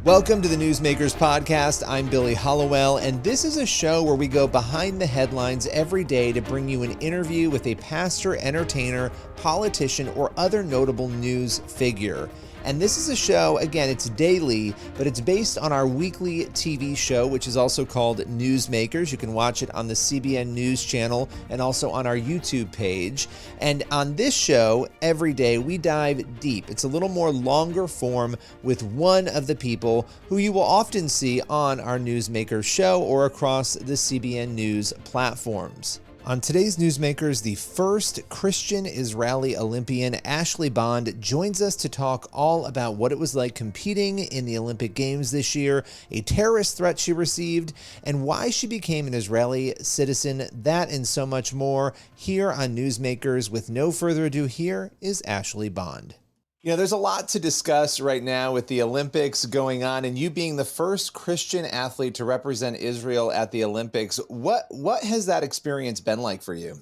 Welcome to the Newsmakers Podcast. I'm Billy Hollowell, and this is a show where we go behind the headlines every day to bring you an interview with a pastor, entertainer, politician, or other notable news figure. And this is a show, again, it's daily, but it's based on our weekly TV show, which is also called Newsmakers. You can watch it on the CBN News channel and also on our YouTube page. And on this show, every day, we dive deep. It's a little more longer form with one of the people who you will often see on our Newsmakers show or across the CBN News platforms. On today's Newsmakers, the first Christian Israeli Olympian, Ashlee Bond, joins us to talk all about what it was like competing in the Olympic Games this year, a terrorist threat she received, and why she became an Israeli citizen. That and so much more here on Newsmakers. With no further ado, here is Ashlee Bond. You know, there's a lot to discuss right now with the Olympics going on, and you being the first Christian athlete to represent Israel at the Olympics. What has that experience been like for you?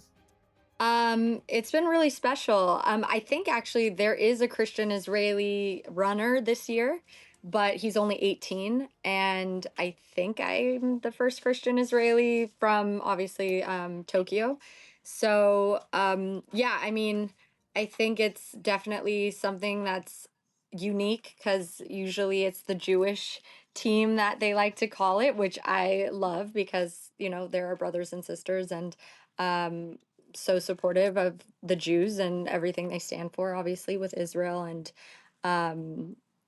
It's been really special. I think actually there is a Christian Israeli runner this year, but he's only 18, and I think I'm the first Christian Israeli from obviously Tokyo. So yeah, I mean, I think it's definitely something that's unique because usually it's the Jewish team that they like to call it, which I love because, there are brothers and sisters and um so supportive of the Jews and everything they stand for, obviously with Israel. And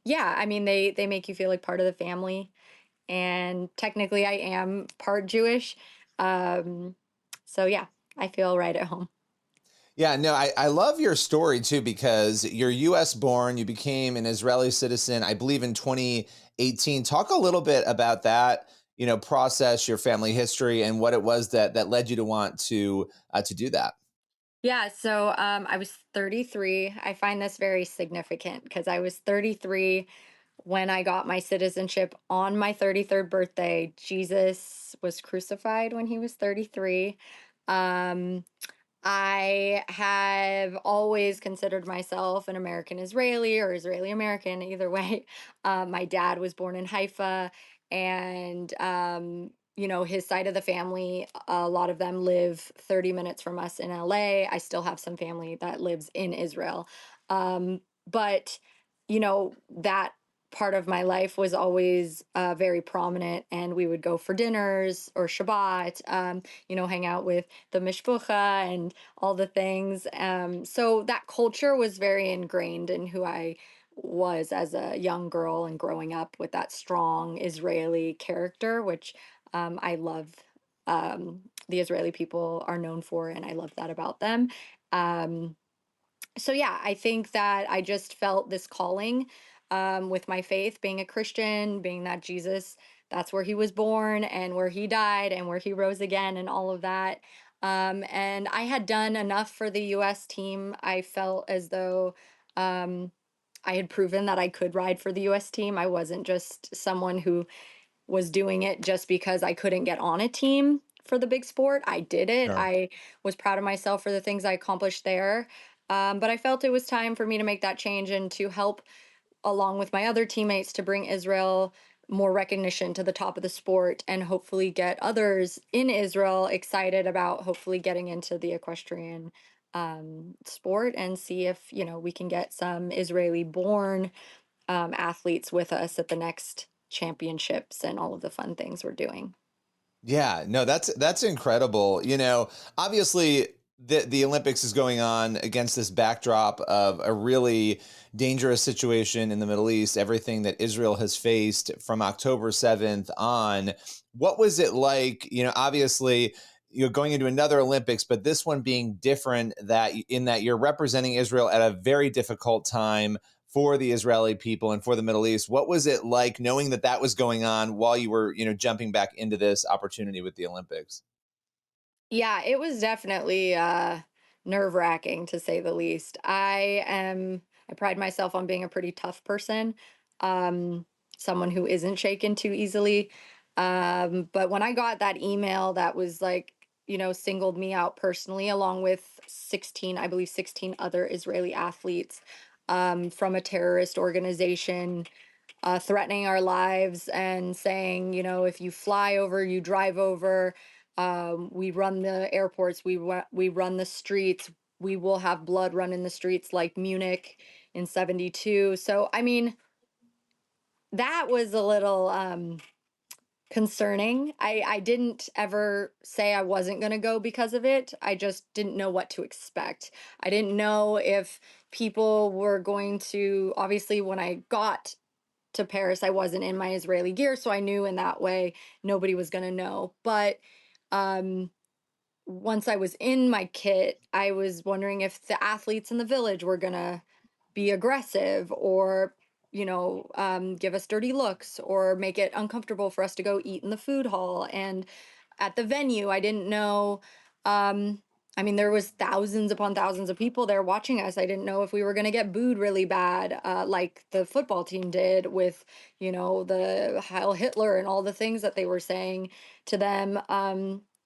yeah, I mean they make you feel like part of the family. And technically I am part Jewish. Um, so yeah, I feel right at home. Yeah, no, I love your story too, because you're US born, you became an Israeli citizen, I believe in 2018. Talk a little bit about that, process, your family history, and what it was that led you to want to do that. Yeah, so I was 33. I find this very significant because I was 33 when I got my citizenship on my 33rd birthday. Jesus was crucified when he was 33. Um, I have always considered myself an American Israeli or Israeli American, either way. My dad was born in Haifa, and his side of the family, a lot of them live 30 minutes from us in LA. I still have some family that lives in Israel. But that part of my life was always very prominent, and we would go for dinners or Shabbat, hang out with the mishpucha and all the things. So that culture was very ingrained in who I was as a young girl and growing up with that strong Israeli character, which I love. The Israeli people are known for, and I love that about them. Um, so yeah, I think that I just felt this calling with my faith, being a Christian, being that Jesus, that's where he was born and where he died and where he rose again and all of that. And I had done enough for the US team. I felt as though um, I had proven that I could ride for the US team. I wasn't just someone who was doing it just because I couldn't get on a team for the big sport. I did it. Sure. I was proud of myself for the things I accomplished there. But I felt it was time for me to make that change and to help, along with my other teammates, to bring Israel more recognition to the top of the sport and hopefully get others in Israel excited about hopefully getting into the equestrian sport and see if, we can get some Israeli born athletes with us at the next championships and all of the fun things we're doing. Yeah, no, that's incredible. Obviously the Olympics is going on against this backdrop of a really dangerous situation in the Middle East, everything that Israel has faced from October 7th on. What was it like, obviously you're going into another Olympics, but this one being different that you're representing Israel at a very difficult time for the Israeli people and for the Middle East. What was it like knowing that was going on while you were, jumping back into this opportunity with the Olympics? Yeah, it was definitely nerve-wracking to say the least. I pride myself on being a pretty tough person, um, someone who isn't shaken too easily. But when I got that email that was like, singled me out personally, along with 16, I believe 16 other Israeli athletes from a terrorist organization threatening our lives and saying, if you fly over, you drive over. We run the airports, we run the streets. We will have blood run in the streets like Munich in 72. So, I mean, that was a little concerning. I didn't ever say I wasn't going to go because of it. I just didn't know what to expect. I didn't know if people were going to, obviously, when I got to Paris, I wasn't in my Israeli gear, so I knew in that way nobody was going to know. But um, once I was in my kit, I was wondering if the athletes in the village were going to be aggressive or give us dirty looks or make it uncomfortable for us to go eat in the food hall. And at the venue, I didn't know. I mean, there was thousands upon thousands of people there watching us. I didn't know if we were going to get booed really bad, like the football team did with, the Heil Hitler and all the things that they were saying to them.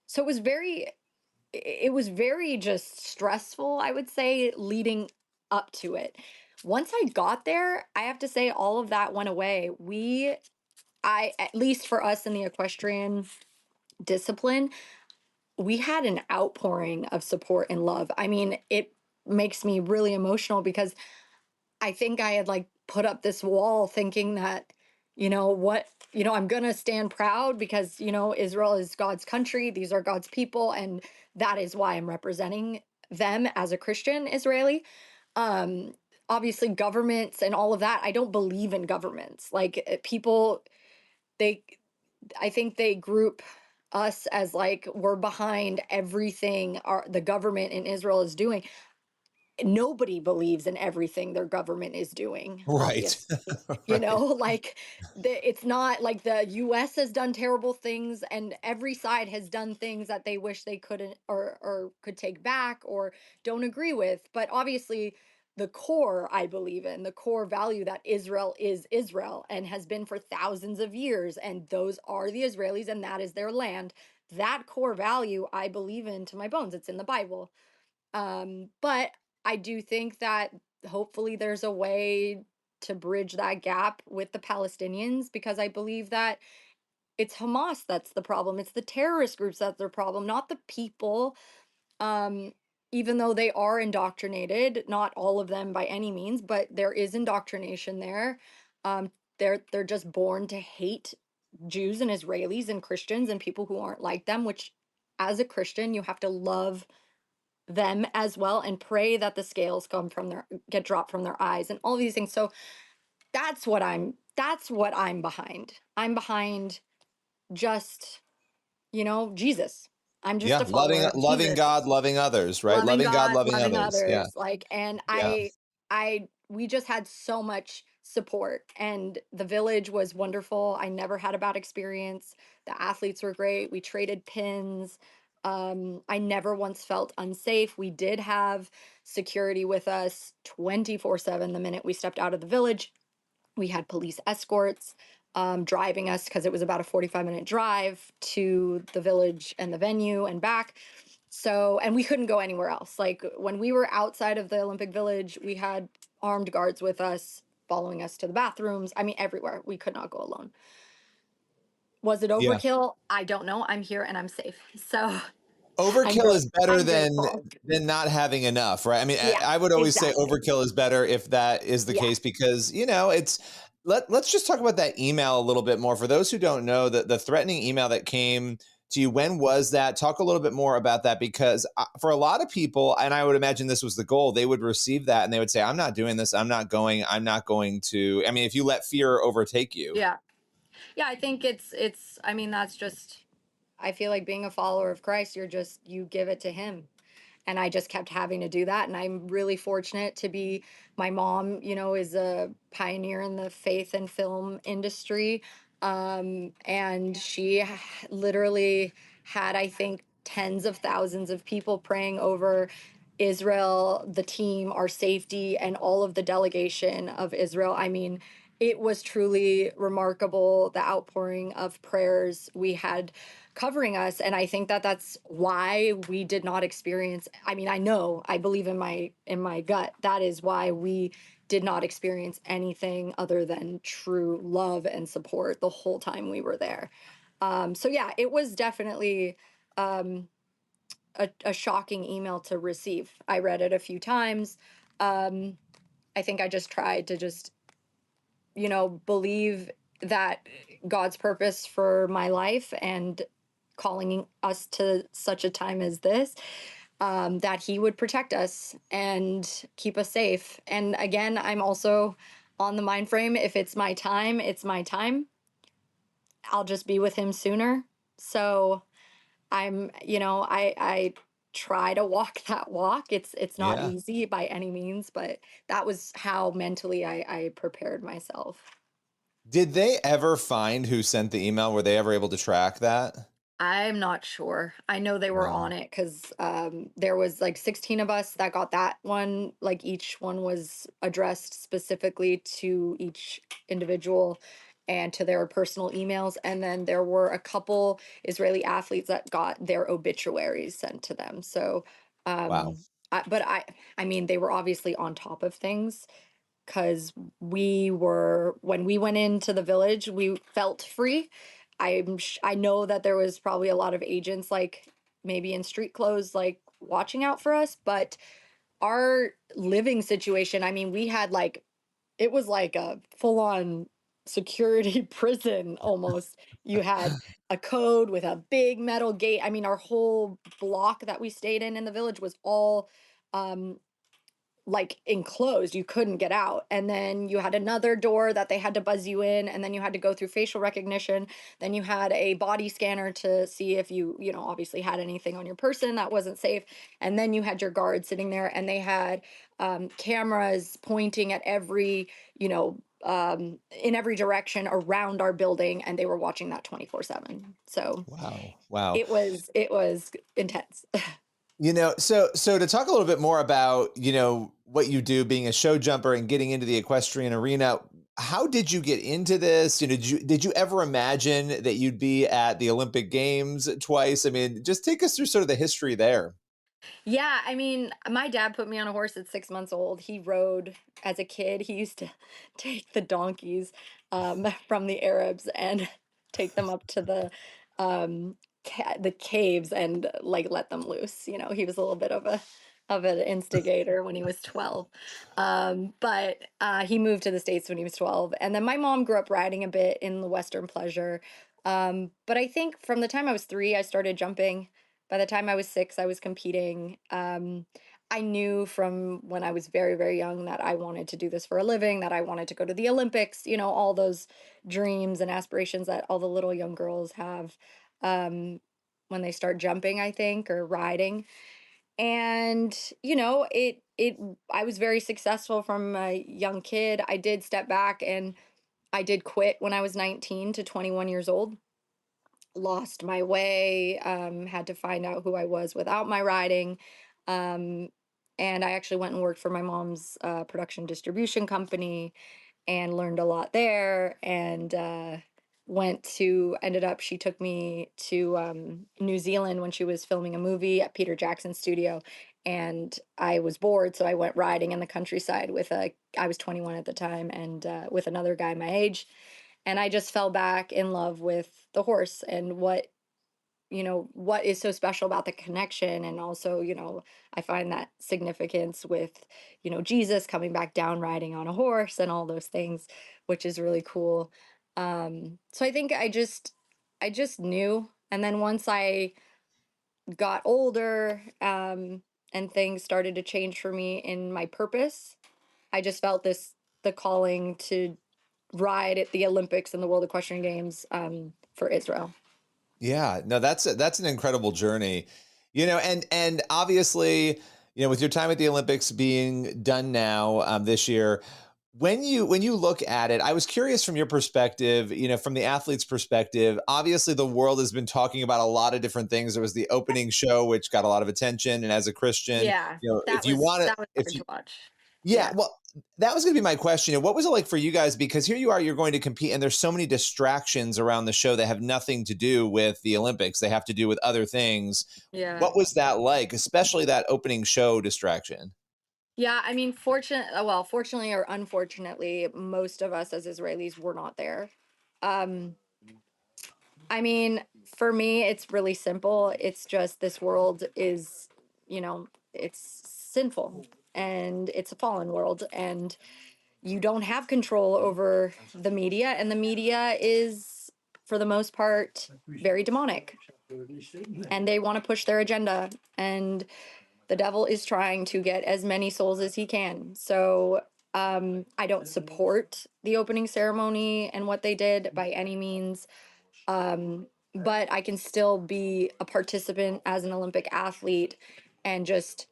So it was very just stressful, I would say, leading up to it. Once I got there, I have to say all of that went away. At least for us in the equestrian discipline, we had an outpouring of support and love. I mean, it makes me really emotional because I think I had like put up this wall thinking that, I'm going to stand proud because, Israel is God's country. These are God's people. And that is why I'm representing them as a Christian Israeli. Um, Obviously, governments and all of that, I don't believe in governments. Like people, they, I think they group us as like we're behind everything the government in Israel is doing. Nobody believes in everything their government is doing, Right. obviously. Right. Like it's not like the US has done terrible things and every side has done things that they wish they couldn't or could take back or don't agree with. But obviously, the core I believe in, the core value that Israel is Israel and has been for thousands of years, and those are the Israelis and that is their land. That core value I believe in to my bones. It's in the Bible. But I do think that hopefully there's a way to bridge that gap with the Palestinians because I believe that it's Hamas that's the problem. It's the terrorist groups that's their problem, not the people. Um, Even though they are indoctrinated, not all of them by any means, but there is indoctrination there. They're just born to hate Jews and Israelis and Christians and people who aren't like them, which as a Christian, you have to love them as well and pray that the scales get dropped from their eyes and all these things. So that's what I'm behind. I'm behind just, Jesus. I'm just Yeah. a Loving, follower of loving Jesus. God, loving others, right? Loving Loving God, God, loving loving others. Yeah. others. Like, and Yeah. we just had so much support and the village was wonderful. I never had a bad experience. The athletes were great. We traded pins. I never once felt unsafe. We did have security with us 24/7 the minute we stepped out of the village. We had police escorts driving us because it was about a 45-minute drive to the village and the venue and back. So, and we couldn't go anywhere else. Like when we were outside of the Olympic Village, we had armed guards with us, following us to the bathrooms. I mean, everywhere. We could not go alone. Was it Yeah. overkill? I don't know. I'm here and I'm safe. So Overkill is better I'm than grateful. not having enough, right? I mean, Yeah, I would always say exactly. overkill is better if that is the Yeah. case because, it's let's just talk about that email a little bit more. For those who don't know, the threatening email that came to you, when was that? Talk a little bit more about that because for a lot of people, and I would imagine this was the goal, they would receive that and they would say, I'm not doing this. I'm not going to. I mean, if you let fear overtake you. Yeah. Yeah, I think I mean that's just I feel like being a follower of Christ, you give it to him. And I just kept having to do that. And I'm really fortunate to be, my mom, is a pioneer in the faith and film industry. And she literally had, I think, tens of thousands of people praying over Israel, the team, our safety, and all of the delegation of Israel. I mean, it was truly remarkable, the outpouring of prayers we had covering us. And I think that that's why we did not experience, I mean, I believe in my gut, that is why we did not experience anything other than true love and support the whole time we were there. So yeah, it was definitely um, a shocking email to receive. I read it a few times. Um, I think I just tried to just, believe that God's purpose for my life and calling us to such a time as this, that He would protect us and keep us safe. And again, I'm also on the mind frame, if it's my time, it's my time. I'll just be with Him sooner. So I try to walk that walk. It's not Yeah. easy by any means, but that was how mentally I prepared myself. Did they ever find who sent the email? Were they ever able to track that? I'm not sure. I know they were Wow. on it because there was like 16 of us that got that one. Like each one was addressed specifically to each individual and to their personal emails. And then there were a couple Israeli athletes that got their obituaries sent to them. So, Wow. I mean, they were obviously on top of things because when we went into the village, we felt free. I know that there was probably a lot of agents, like maybe in street clothes, like watching out for us, but our living situation, I mean, we had like, it was like a full on security prison almost. You had a code with a big metal gate. I mean, our whole block that we stayed in the village was all um like enclosed. You couldn't get out. And then you had another door that they had to buzz you in, and then you had to go through facial recognition. Then you had a body scanner to see if you obviously had anything on your person that wasn't safe. And then you had your guard sitting there, and they had cameras pointing at every, in every direction around our building, and they were watching that 24/7. So Wow. Wow. it was intense. So to talk a little bit more about, what you do being a show jumper and getting into the equestrian arena, how did you get into this? Did you ever imagine that you'd be at the Olympic Games twice? I mean, just take us through sort of the history there. Yeah, I mean, my dad put me on a horse at 6 months old. He rode as a kid. He used to take the donkeys from the Arabs and take them up to the caves and like let them loose. He was a little bit of an instigator when he was 12. But he moved to the States when he was 12. And then my mom grew up riding a bit in the Western pleasure. But I think from the time I was 3, I started jumping. By the time I was 6, I was competing. I knew from when I was very, very young that I wanted to do this for a living, that I wanted to go to the Olympics, all those dreams and aspirations that all the little young girls have when they start jumping, I think, or riding. And, I was very successful from a young kid. I did step back and I did quit when I was 19 to 21 years old, lost my way, had to find out who I was without my riding. Um, and I actually went and worked for my mom's production distribution company and learned a lot there. And ended up, she took me to New Zealand when she was filming a movie at Peter Jackson's studio. And I was bored, so I went riding in the countryside I was 21 at the time, and with another guy my age. And I just fell back in love with the horse and what is so special about the connection. And also, I find that significance with, Jesus coming back down riding on a horse and all those things, which is really cool. So I think I just knew. And then once I got older, and things started to change for me in my purpose, I just felt the calling to ride at the Olympics and the World Equestrian Games for Israel. Yeah, no, that's an incredible journey. And obviously, with your time at the Olympics being done now, this year, when you look at it, I was curious from your perspective, from the athlete's perspective. Obviously, the world has been talking about a lot of different things. There was the opening show, which got a lot of attention, and as a Christian, Yeah, if that you was want to, that was if hard you to watch. yeah, Yeah. well, that was going to be my question. What was it like for you guys? Because here you are, you're going to compete, and there's so many distractions around the show that have nothing to do with the Olympics. They have to do with other things. Yeah. What was that like, especially that opening show distraction? Yeah, I mean, fortunately or unfortunately, most of us as Israelis were not there. Um, I mean, for me, it's really simple. It's just this world is, it's sinful and it's a fallen world, and you don't have control over the media, and the media is, for the most part, very demonic, and they want to push their agenda. And the devil is trying to get as many souls as he can. So I don't support the opening ceremony and what they did by any means. But I can still be a participant as an Olympic athlete and just,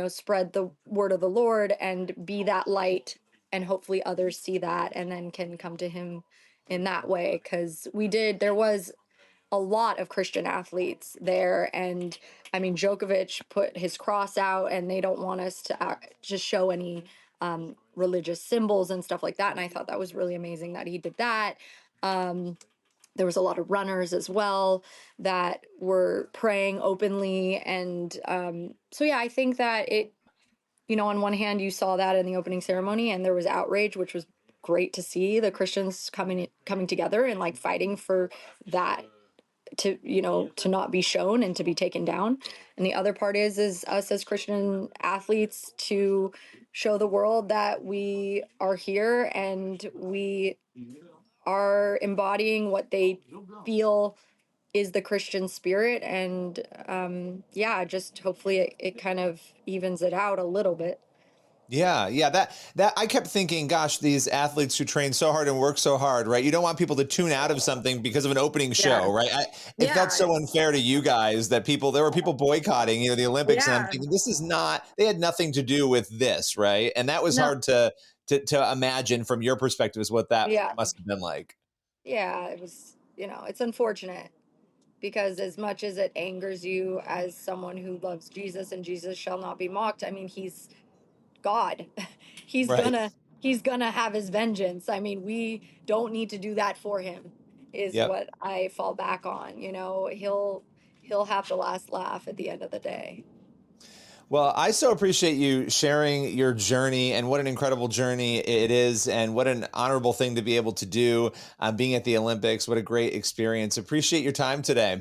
spread the word of the Lord and be that light. And hopefully others see that and then can come to him in that way. Because there was a lot of Christian athletes there. And I mean, Djokovic put his cross out, and they don't want us to just show any religious symbols and stuff like that. And I thought that was really amazing that he did that. There was a lot of runners as well that were praying openly. And so, yeah, I think that on one hand, you saw that in the opening ceremony, and there was outrage, which was great to see the Christians coming together and like fighting for that to not be shown and to be taken down. And the other part is us as Christian athletes to show the world that we are here and we are embodying what they feel is the Christian spirit. And yeah, just hopefully it kind of evens it out a little bit. Yeah, yeah. That I kept thinking, gosh, these athletes who train so hard and work so hard, right? You don't want people to tune out of something because of an opening Yeah. show, right? It felt Yeah. so unfair to you guys that there were people boycotting, the Olympics, and I'm Yeah. thinking, this is not. They had nothing to do with this, right? And that was No. hard to imagine from your perspective, is what that Yeah. must have been like. Yeah. It was, it's unfortunate, because as much as it angers you as someone who loves Jesus and Jesus shall not be mocked, I mean, he's God. he's Right. gonna he's gonna have his vengeance. I mean, we don't need to do that for him, is Yep. what I fall back on. He'll have the last laugh at the end of the day. Well, I so appreciate you sharing your journey, and what an incredible journey it is, and what an honorable thing to be able to do, being at the Olympics. What a great experience. Appreciate your time today.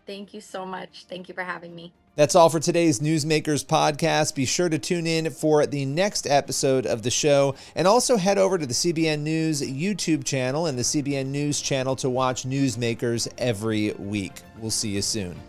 Thank you so much. Thank you for having me. That's all for today's Newsmakers podcast. Be sure to tune in for the next episode of the show, and also head over to the CBN News YouTube channel and the CBN News channel to watch Newsmakers every week. We'll see you soon.